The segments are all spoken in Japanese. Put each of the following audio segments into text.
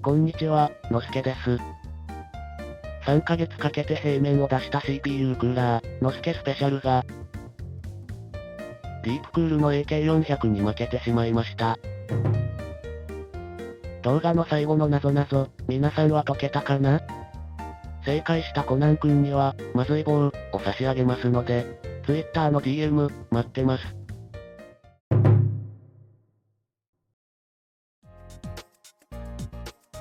こんにちは、のすけです。3ヶ月かけて平面を出した CPU クーラー、のすけスペシャルが、ディープクールの AK400 に負けてしまいました。動画の最後のなぞなぞ、皆さんは解けたかな？正解したコナン君には、まずい棒を差し上げますので、Twitter の DM、待ってます。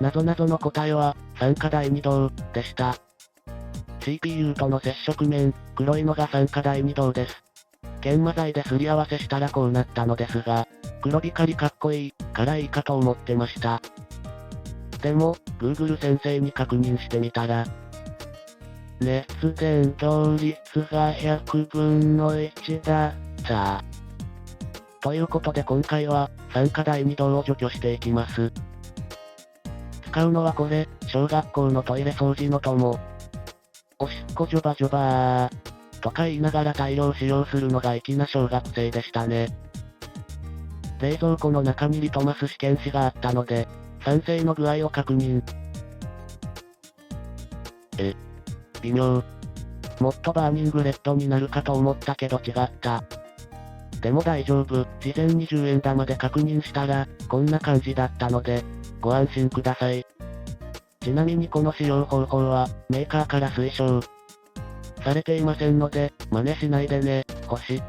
なぞなぞの答えは、酸化第二銅、でした。CPU との接触面、黒いのが酸化第二銅です。研磨剤ですり合わせしたらこうなったのですが、黒光りかっこいい、からいいかと思ってました。でも、Google 先生に確認してみたら、熱伝導率が100分の1だった。ということで今回は、酸化第二銅を除去していきます。使うのはこれ、小学校のトイレ掃除の友。おしっこジョバジョバー。とか言いながら大量使用するのが粋な小学生でしたね。冷蔵庫の中にリトマス試験紙があったので、酸性の具合を確認。微妙。もっとバーニングレッドになるかと思ったけど違った。でも大丈夫。事前に10円玉で確認したら、こんな感じだったので、ご安心ください。ちなみにこの使用方法は、メーカーから推奨されていませんので、真似しないでね、星。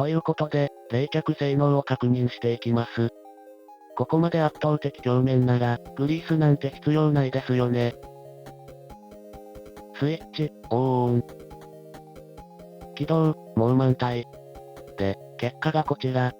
ということで、冷却性能を確認していきます。ここまで圧倒的鏡面なら、グリースなんて必要ないですよね。スイッチ、オン。起動、もう満タイ。で、結果がこちら。